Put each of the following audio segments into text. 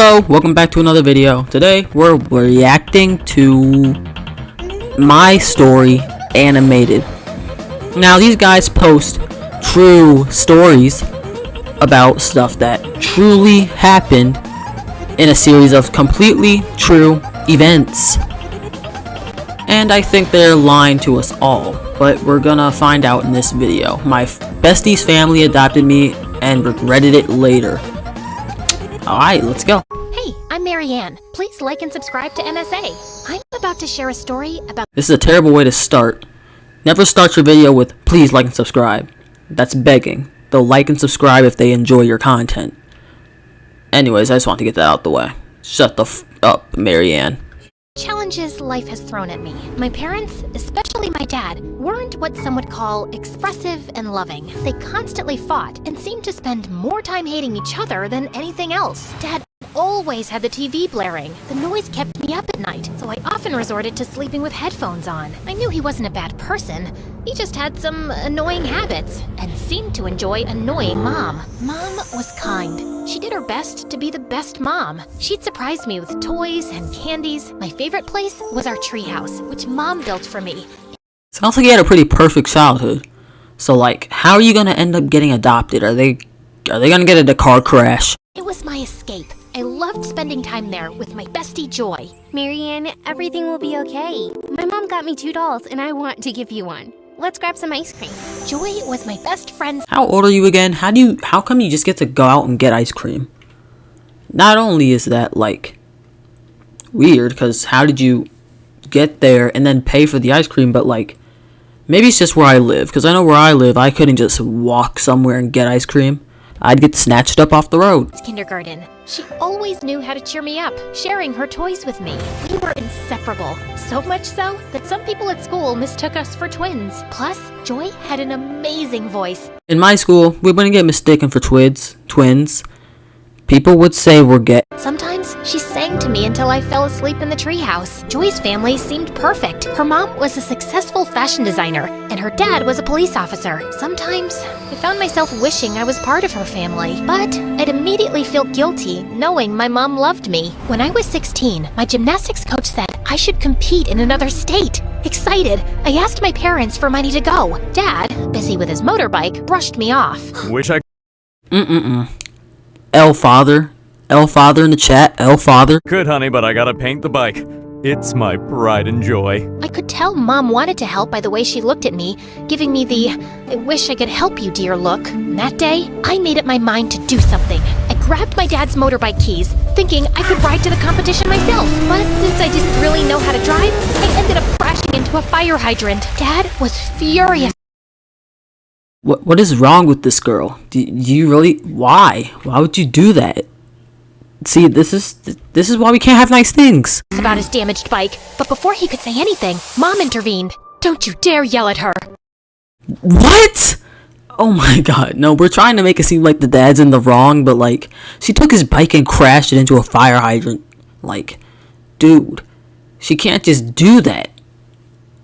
Hello, welcome back to another video. Today we're reacting to My Story animated. Now these guys post true stories about stuff that truly happened in a series of completely true events. And I think they're lying to us all, but we're gonna find out in this video. My bestie's family adopted me and regretted it later. Alright, let's go. Hey, I'm Maryann. Please like and subscribe to MSA. I'm about to share a story about— This is a terrible way to start. Never start your video with please like and subscribe. That's begging. They'll like and subscribe if they enjoy your content. Anyways, I just want to get that out the way. Shut the f up, Maryann. challenges life has thrown at me. My parents, especially my dad, weren't what some would call expressive and loving. They constantly fought and seemed to spend more time hating each other than anything else. Dad always had the TV blaring. The noise kept me up at night, so I often resorted to sleeping with headphones on. I knew he wasn't a bad person. He just had some annoying habits and seemed to enjoy annoying Mom. Mom was kind. She did her best to be the best mom. She'd surprise me with toys and candies. My favorite place was our treehouse, which Mom built for me. Sounds like you had a pretty perfect childhood. So like, how are you gonna end up getting adopted? Are they gonna get in a car crash? It was my escape. I loved spending time there with my bestie Joy. Maryann, everything will be okay. My mom got me 2 dolls and I want to give you one. Let's grab some ice cream. Joy was my best friend's— How old are you again? How come you just get to go out and get ice cream? Not only is that like weird, because how did you get there and then pay for the ice cream, but like maybe it's just where I live, because I know where I live I couldn't just walk somewhere and get ice cream. I'd get snatched up off the road. kindergarten. She always knew how to cheer me up, sharing her toys with me. We were inseparable, so much so that some people at school mistook us for twins. Plus, Joy had an amazing voice. In my school, we wouldn't get mistaken for twins. People would say we're gay. Sometimes she sang to me until I fell asleep in the treehouse. Joy's family seemed perfect. Her mom was a successful fashion designer, and her dad was a police officer. Sometimes I found myself wishing I was part of her family, but I'd immediately feel guilty knowing my mom loved me. When I was 16, my gymnastics coach said I should compete in another state. Excited, I asked my parents for money to go. Dad, busy with his motorbike, brushed me off. Wish I L father in the chat. L father. could, honey, but I gotta paint the bike. It's my pride and joy. I could tell Mom wanted to help by the way she looked at me, giving me the "I wish I could help you, dear" look. And that day, I made up my mind to do something. I grabbed my dad's motorbike keys, thinking I could ride to the competition myself. But since I didn't really know how to drive, I ended up crashing into a fire hydrant. Dad was furious. What is wrong with this girl? Do you really? Why would you do that? See, this is why we can't have nice things. About his damaged bike, but before he could say anything, Mom intervened. "Don't you dare yell at her." What? Oh my god. No, we're trying to make it seem like the dad's in the wrong, but like, she took his bike and crashed it into a fire hydrant. Like, dude, she can't just do that.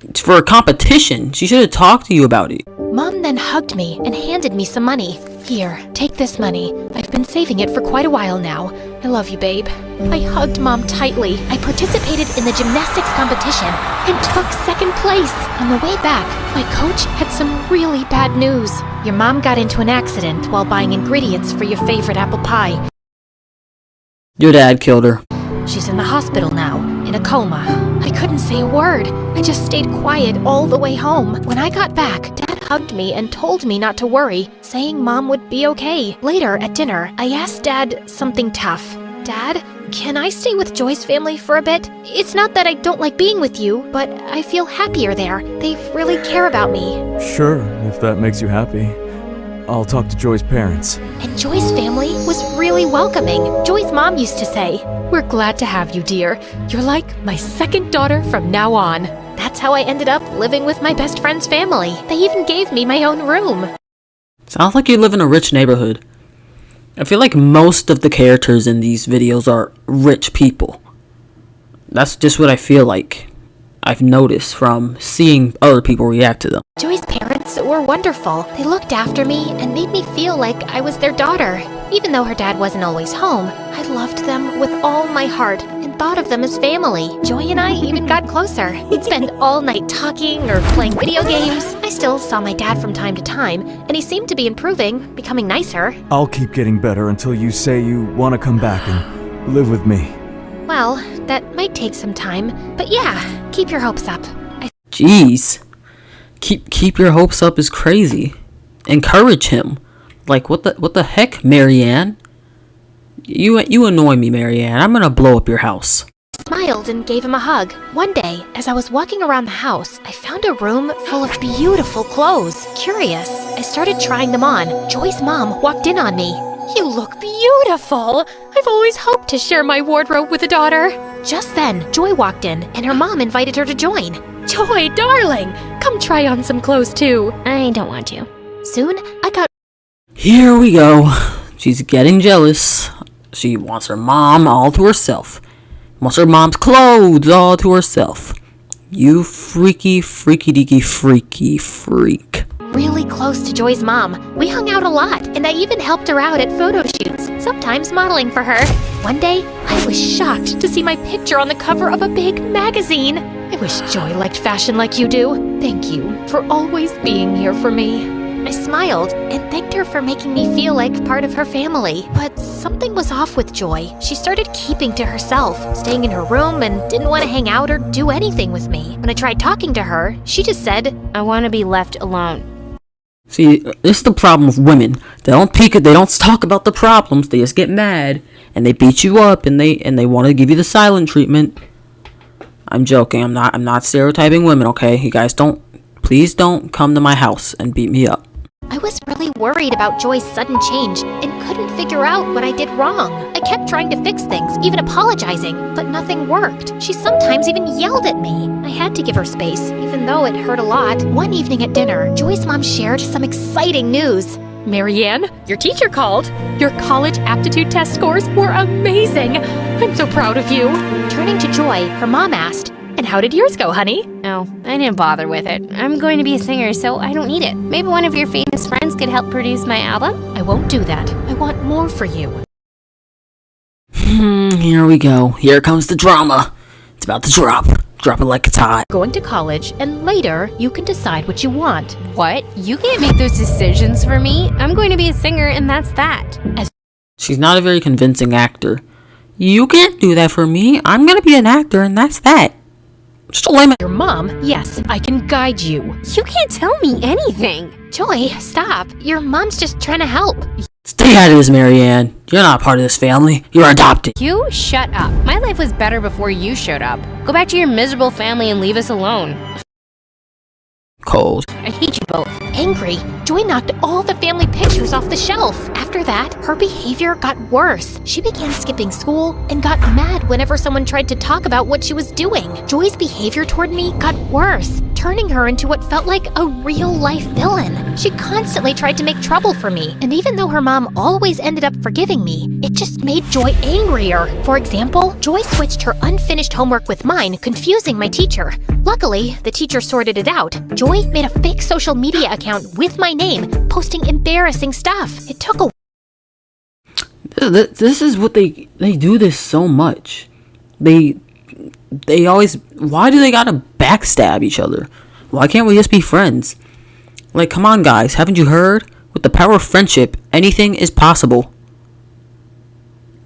It's for a competition. She should have talked to you about it. Mom then hugged me and handed me some money. "Here, take this money. I've been saving it for quite a while now. I love you, babe." I hugged Mom tightly. I participated in the gymnastics competition and took second place. On the way back, my coach had some really bad news. "Your mom got into an accident while buying ingredients for your favorite apple pie. Your dad killed her. She's in the hospital now, in a coma." I couldn't say a word. I just stayed quiet all the way home. When I got back, Dad hugged me and told me not to worry, saying Mom would be okay. Later at dinner, I asked Dad something tough. "Dad, can I stay with Joy's family for a bit? It's not that I don't like being with you, but I feel happier there. They really care about me." Sure, if that makes you happy. I'll talk to Joy's parents. And Joy's family was really welcoming. Joy's mom used to say, "We're glad to have you, dear. You're like my second daughter from now on." That's how I ended up living with my best friend's family. They even gave me my own room. Sounds like you live in a rich neighborhood. I feel like most of the characters in these videos are rich people. That's just what I feel like. I've noticed from seeing other people react to them. Joy's parents were wonderful. They looked after me and made me feel like I was their daughter. Even though her dad wasn't always home, I loved them with all my heart and thought of them as family. Joy and I even got closer. We'd spend all night talking or playing video games. I still saw my dad from time to time, and he seemed to be improving, becoming nicer. I'll keep getting better until you say you want to come back and live with me. Well, that might take some time, but yeah, keep your hopes up. Jeez. Keep your hopes up is crazy. Encourage him. Like, what the heck, Maryann? You annoy me, Maryann. I'm gonna blow up your house. I smiled and gave him a hug. One day, as I was walking around the house, I found a room full of beautiful clothes. Curious, I started trying them on. Joy's mom walked in on me. You look beautiful! I've always hoped to share my wardrobe with a daughter. Just then, Joy walked in, and her mom invited her to join. Joy, darling, come try on some clothes too. I don't want to. Soon, I got... Here we go. She's getting jealous. She wants her mom all to herself. Wants her mom's clothes all to herself. You freaky, freaky deaky, freaky freak. really close to Joy's mom. We hung out a lot, and I even helped her out at photo shoots, sometimes modeling for her. One day, I was shocked to see my picture on the cover of a big magazine. I wish Joy liked fashion like you do. Thank you for always being here for me. I smiled and thanked her for making me feel like part of her family. But something was off with Joy. She started keeping to herself, staying in her room, and didn't want to hang out or do anything with me. When I tried talking to her, she just said, I want to be left alone. See, this is the problem with women. They don't talk about the problems. They just get mad and they beat you up and they want to give you the silent treatment. I'm joking. I'm not stereotyping women, okay? You guys please don't come to my house and beat me up. I was really worried about Joy's sudden change and couldn't figure out what I did wrong. I kept trying to fix things, even apologizing, but nothing worked. She sometimes even yelled at me. I had to give her space, even though it hurt a lot. One evening at dinner, Joy's mom shared some exciting news. Maryann, your teacher called. Your college aptitude test scores were amazing. I'm so proud of you. Turning to Joy, her mom asked, and how did yours go, honey? No, I didn't bother with it. I'm going to be a singer, so I don't need it. Maybe one of your famous friends could help produce my album? I won't do that. I want more for you. Here we go. Here comes the drama. It's about to drop. Drop it like it's hot. Going to college, and later you can decide what you want. What? You can't make those decisions for me. I'm going to be a singer, and that's that. She's not a very convincing actor. You can't do that for me. I'm gonna be an actor, and that's that. Just a limit. Your mom, yes, I can guide you. You can't tell me anything. Joy, stop. Your mom's just trying to help. Stay out of this, Maryann. You're not part of this family. You're adopted. You shut up. My life was better before you showed up. Go back to your miserable family and leave us alone. Cold. I hate you both. Angry, Joy knocked all the family pictures off the shelf. After that, her behavior got worse. She began skipping school and got mad whenever someone tried to talk about what she was doing. Joy's behavior toward me got worse, turning her into what felt like a real-life villain. She constantly tried to make trouble for me, and even though her mom always ended up forgiving me, it just made Joy angrier. For example, Joy switched her unfinished homework with mine, confusing my teacher. Luckily, the teacher sorted it out. Joy made a fake social media account with my name, posting embarrassing stuff. It took a... This is what they do this so much. They always... Why do they gotta backstab each other? Why can't we just be friends? Like, come on, guys. Haven't you heard? With the power of friendship, anything is possible.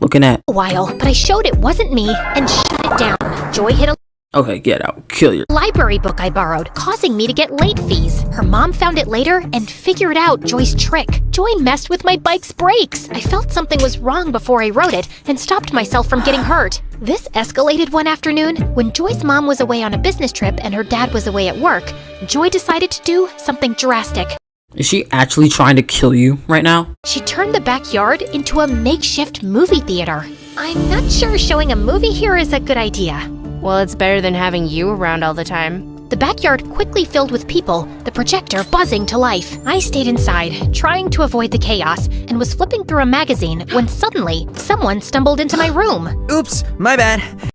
Looking at... a while, but I showed it wasn't me and shut it down. Joy hit a... Okay, get out. Kill your... library book I borrowed, causing me to get late fees. Her mom found it later and figured out Joy's trick. Joy messed with my bike's brakes. I felt something was wrong before I wrote it and stopped myself from getting hurt. This escalated one afternoon when Joy's mom was away on a business trip and her dad was away at work. Joy decided to do something drastic. Is she actually trying to kill you right now? She turned the backyard into a makeshift movie theater. I'm not sure showing a movie here is a good idea. Well, it's better than having you around all the time. The backyard quickly filled with people, the projector buzzing to life. I stayed inside, trying to avoid the chaos, and was flipping through a magazine when suddenly, someone stumbled into my room. Oops, my bad.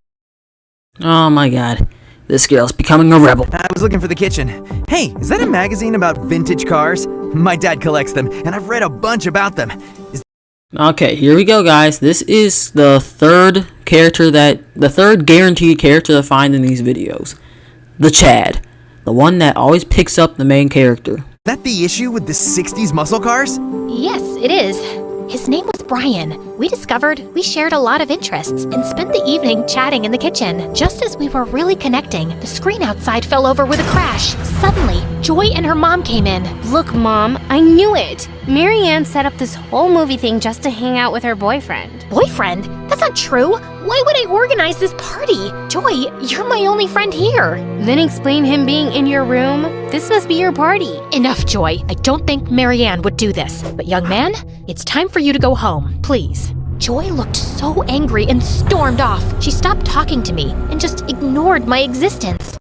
Oh my god. This girl's becoming a rebel. I was looking for the kitchen. Hey, is that a magazine about vintage cars? My dad collects them, and I've read a bunch about them. Okay, here we go, guys. This is the third guaranteed character to find in these videos. The Chad. The one that always picks up the main character. Is that the issue with the 60s muscle cars? Yes, it is. His name was Maryann. We discovered we shared a lot of interests and spent the evening chatting in the kitchen. Just as we were really connecting, the screen outside fell over with a crash. Suddenly, Joy and her mom came in. Look, Mom, I knew it. Maryann set up this whole movie thing just to hang out with her boyfriend. Boyfriend? That's not true. Why would I organize this party? Joy, you're my only friend here. Then explain him being in your room. This must be your party. Enough, Joy. I don't think Maryann would do this. But young man, it's time for you to go home, please. Joy looked so angry and stormed off. She stopped talking to me and just ignored my existence.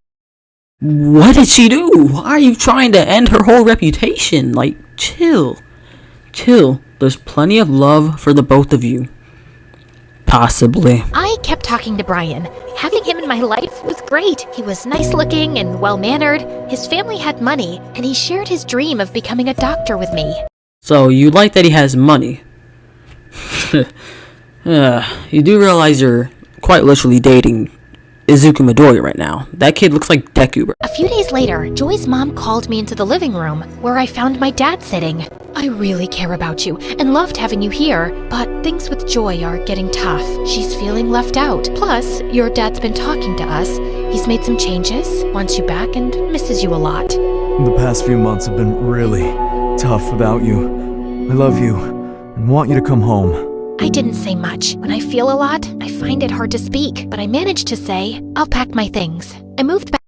What did she do? Why are you trying to end her whole reputation? Like, chill. Chill. There's plenty of love for the both of you. Possibly. I kept talking to Brian. Having him in my life was great. He was nice looking and well-mannered. His family had money, and he shared his dream of becoming a doctor with me. So, you like that he has money. You do realize you're quite literally dating Izuku Midori right now. That kid looks like Deku. A few days later, Joy's mom called me into the living room, where I found my dad sitting. I really care about you and loved having you here, but things with Joy are getting tough. She's feeling left out. Plus, your dad's been talking to us. He's made some changes, wants you back, and misses you a lot. The past few months have been really tough without you. I love you and want you to come home. I didn't say much. When I feel a lot, I find it hard to speak, but I managed to say, I'll pack my things. I moved back.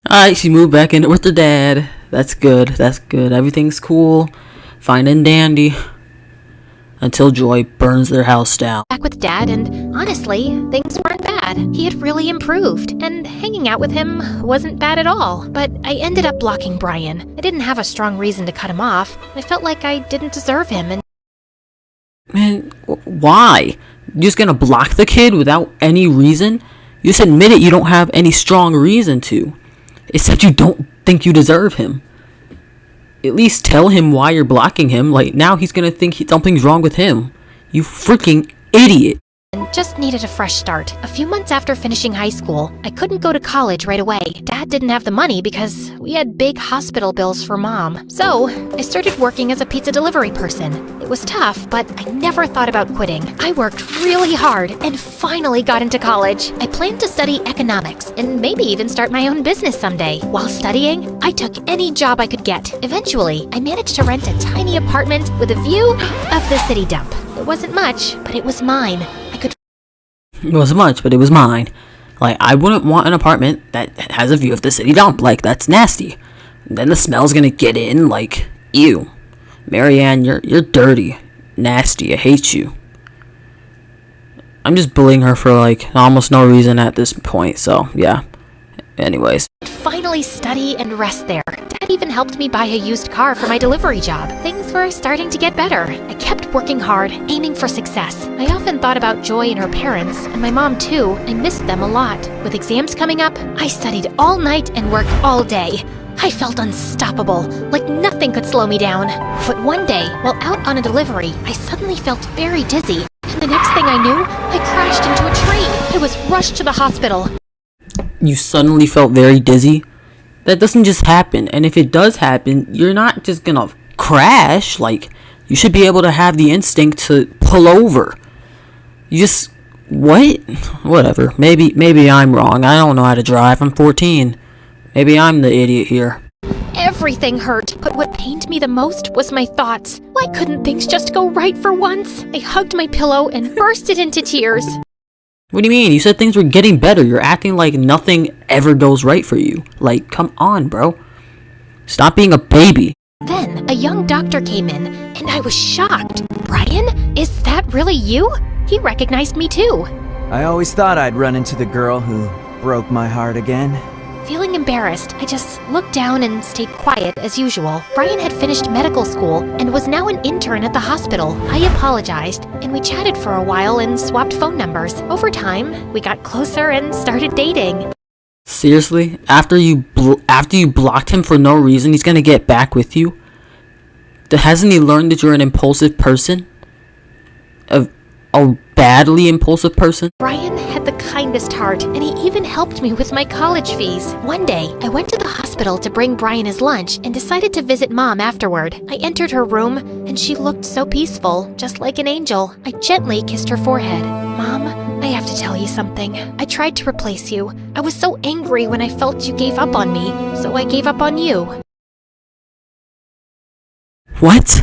Alright, she moved back in with her dad. That's good. That's good. Everything's cool. Fine and dandy. Until Joy burns their house down. Back with Dad, and honestly, things weren't bad. He had really improved, and hanging out with him wasn't bad at all. But I ended up blocking Brian. I didn't have a strong reason to cut him off. I felt like I didn't deserve him, and Man, why? You're just gonna block the kid without any reason? You just admit it, you don't have any strong reason to. Except you don't think you deserve him. At least tell him why you're blocking him. Like, now he's gonna think something's wrong with him. You freaking idiot. just needed a fresh start. A few months after finishing high school, I couldn't go to college right away. Dad didn't have the money because we had big hospital bills for Mom. So, I started working as a pizza delivery person. It was tough, but I never thought about quitting. I worked really hard and finally got into college. I planned to study economics and maybe even start my own business someday. While studying, I took any job I could get. Eventually, I managed to rent a tiny apartment with a view of the city dump. It wasn't much, but it was mine. It wasn't much, but it was mine. Like, I wouldn't want an apartment that has a view of the city dump. Like, that's nasty. Then the smell's gonna get in. Like, ew. Maryann, you're dirty. Nasty. I hate you. I'm just bullying her for, like, almost no reason at this point. So, yeah. Anyways. Finally study and rest there. Dad even helped me buy a used car for my delivery job. Things were starting to get better. I kept working hard, aiming for success. I often thought about Joy and her parents, and my mom too. I missed them a lot. With exams coming up, I studied all night and worked all day. I felt unstoppable, like nothing could slow me down. But one day, while out on a delivery, I suddenly felt very dizzy. And the next thing I knew, I crashed into a tree. I was rushed to the hospital. You suddenly felt very dizzy? That doesn't just happen. And if it does happen, you're not just gonna crash. Like, you should be able to have the instinct to pull over. You just... what? Whatever. Maybe I'm wrong. I don't know how to drive. I'm 14. Maybe I'm the idiot here. Everything hurt, but what pained me the most was my thoughts. Why couldn't things just go right for once? I hugged my pillow and bursted into tears. What do you mean? You said things were getting better. You're acting like nothing ever goes right for you. Like, come on, bro. Stop being a baby. Then, a young doctor came in, and I was shocked. Brian, is that really you? He recognized me too. I always thought I'd run into the girl who broke my heart again. Feeling embarrassed, I just looked down and stayed quiet as usual. Brian had finished medical school and was now an intern at the hospital. I apologized, and we chatted for a while and swapped phone numbers. Over time, we got closer and started dating. Seriously? After you blocked him for no reason, he's gonna get back with you? Hasn't he learned that you're an impulsive person? a badly impulsive person? Brian had the kindest heart, and he even helped me with my college fees. One day, I went to the hospital to bring Brian his lunch and decided to visit Mom afterward. I entered her room, and she looked so peaceful, just like an angel. I gently kissed her forehead. Mom, I have to tell you something. I tried to replace you. I was so angry when I felt you gave up on me, so I gave up on you. What?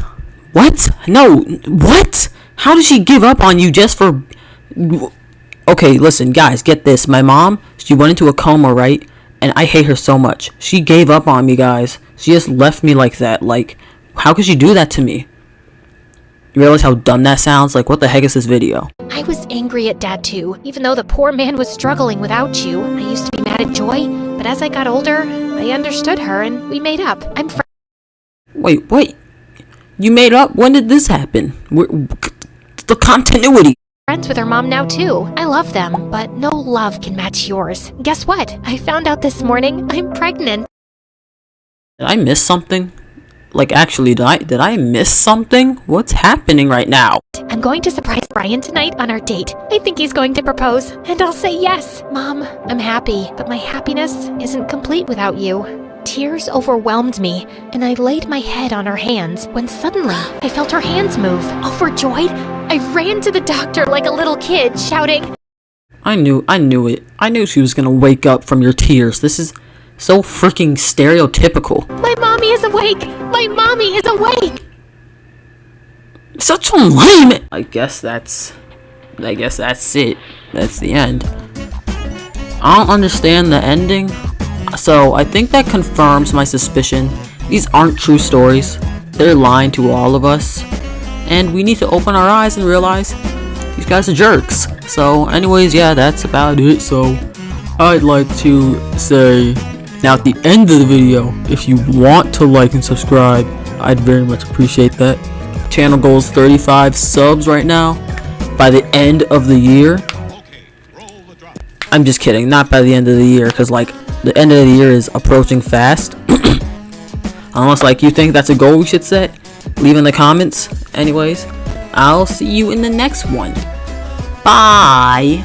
What? No, what? How did she give up on you just for... Okay, listen, guys, get this. My mom, she went into a coma, right? And I hate her so much. She gave up on me, guys. She just left me like that. Like, how could she do that to me? You realize how dumb that sounds? Like, what the heck is this video? I was angry at Dad too. Even though the poor man was struggling without you, I used to be mad at Joy, but as I got older, I understood her and we made up. I'm Wait. You made up? When did this happen? The continuity. friends with her mom now too. I love them, but no love can match yours. Guess what? I found out this morning I'm pregnant. Did I miss something? Like, actually, did I miss something? What's happening right now? I'm going to surprise Brian tonight on our date. I think he's going to propose, and I'll say yes. Mom, I'm happy, but my happiness isn't complete without you. Tears overwhelmed me, and I laid my head on her hands when suddenly I felt her hands move. Overjoyed, I ran to the doctor like a little kid, shouting, I knew it. I knew she was gonna wake up from your tears. This is so freaking stereotypical. "My mommy is awake! My mommy is awake!" Such a lame. I guess that's it. That's the end. I don't understand the ending. So I think that confirms my suspicion. These aren't true stories. They're lying to all of us. And we need to open our eyes and realize these guys are jerks. So anyways, yeah, that's about it. So I'd like to say, now at the end of the video, if you want to like and subscribe, I'd very much appreciate that. Channel goal is 35 subs right now. By the end of the year, I'm just kidding, not by the end of the year, because like the end of the year is approaching fast. Unless like you think that's a goal we should set, leave in the comments. Anyways, I'll see you in the next one. Bye.